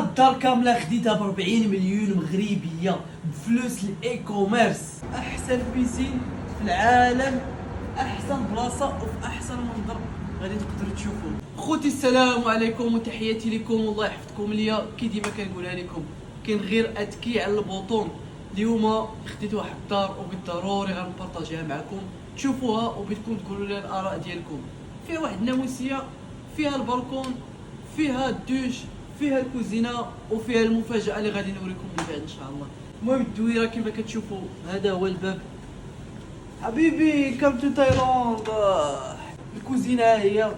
الدار كامله خديتها ب 40 مليون مغربيه بفلوس الاي كوميرس. احسن بيسين في العالم، احسن بلاصه وفي احسن منظر غادي تقدروا تشوفوه. خوتي السلام عليكم وتحياتي لكم والله يحفظكم ليا. كي ديما كنقولها لكم كاين غير اتكي على البوطون. اليوم خديت واحد الدار وبالضروري غنبارطاجيها معكم تشوفوها وبدكم تقولوا لي الاراء ديالكم. فيها واحد الناموسيه، فيها البالكون، فيها الدوش، فيها الكوزينه وفيها المفاجاه اللي غادي نوريكم من بعد ان شاء الله. المهم الدويره كما كتشوفوا هذا هو الباب. حبيبي كم تو تايلاند. الكوزينه هي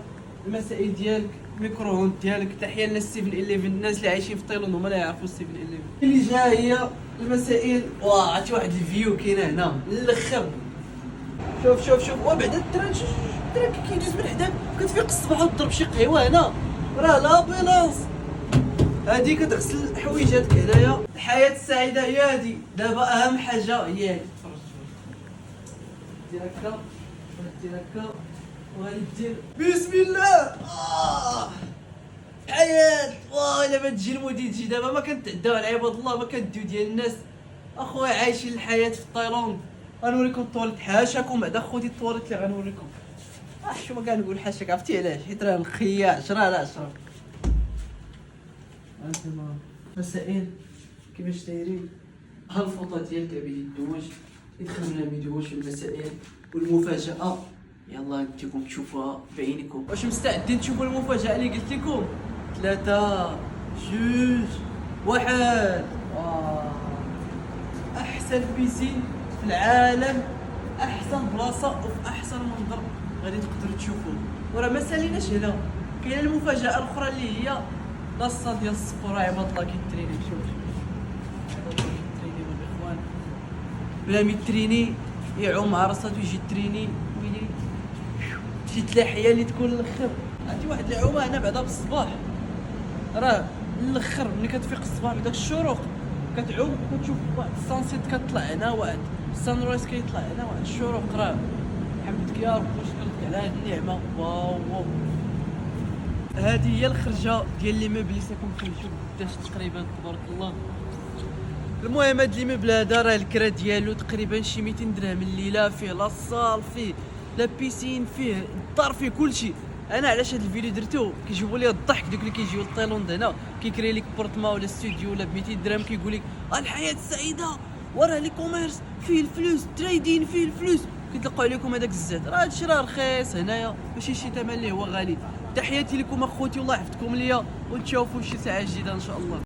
المسائل ديالك، الميكرووند ديالك. تحيه للناس 7-11، الناس اللي عايشين في تايلاند هما اللي يعرفوا 7-11. اللي جا هي المسائل. واه عرفتي واحد الفيو كاين هنا الاخر. شوف شوف شوف وبعدا التران كيدوز من حداك كتفيق الصباح وتضرب شي قهوه هنا راه لا بيلانس. هادي كتغسل حويجاتك هنايا. الحياه السعيده هي هادي. دابا اهم حاجه هي هادي. دير هكا دير هكا وغادي دير بسم الله. حياة واه الا ما تجي المودي تجي دابا ما كنتعداو على عباد الله، ما كنديو ديال الناس اخويا عايشين الحياه في تايلاند. غنوريكم الطواليت حاشاكم بعدا خوتي الطواليت اللي غنوريكم. شو ما كنقول حاشاك عرفتي علاش؟ حيت راه الخيا 10 على 10. هانتوما مسائل كيفاش دايرين. ها الفوطه ديال كعبي الدواج يدخلنا ميدواج المسائل والمفاجاه. يلا نديكم تشوفوها بعينكم. واش مستعدين تشوفوا المفاجاه اللي قلت لكم؟ 3 2 1. احسن بيسين في العالم، احسن بلاصه وفي احسن منظر غادي تقدروا تشوفوه. وراه ما ساليناش هنا، كاينه المفاجاه الاخرى اللي هي لاصه ديال السبور. عباد الله كيتريني. شوف عباد الله كيتريني الاخوان بلا ما يتريني يعوم مع راساتو يجي تريني. ويلي شي تلاحيه اللي تكون الاخر. عندي واحد العومه هنا بعدا بالصباح راه الاخر. ملي كتفيق الصباح بداك الشروق كتعوم كتشوف واحد السانسيت كطلع هنا، واحد السان رايز كيطلع هنا، واحد الشروق. راه حمدك يا رب واش كنت على هاد النعمه. واو واو. هذه هي الخرجه ديال لي ميبل اللي ساكن فيه. شوف قداش تقريبا تبارك الله. المهم هاد لي ميبل هذا راه الكرا ديالو تقريبا شي 200 درهم الليله. فيه لاصال، فيه لا بيسين، فيه الدار، فيه كلشي. انا علاش هاد الفيديو درتو كيجيبوا لي الضحك دوك اللي كيجيو لتايلاند هنا كيكري لك بورتما ولا ستوديو ولا ب 200 درهم كيقول لك الحياه السعيده وراه لي كوميرس فيه الفلوس تريدين فيه الفلوس. كيطلقوا عليكم هذاك الزاد. راه هادشي راه رخيص هنايا ماشي شي ثمن اللي هو غالي. تحياتي لكم اخوتي والله يحفظكم ليا ونتشوفوا شي ساعه جديده ان شاء الله.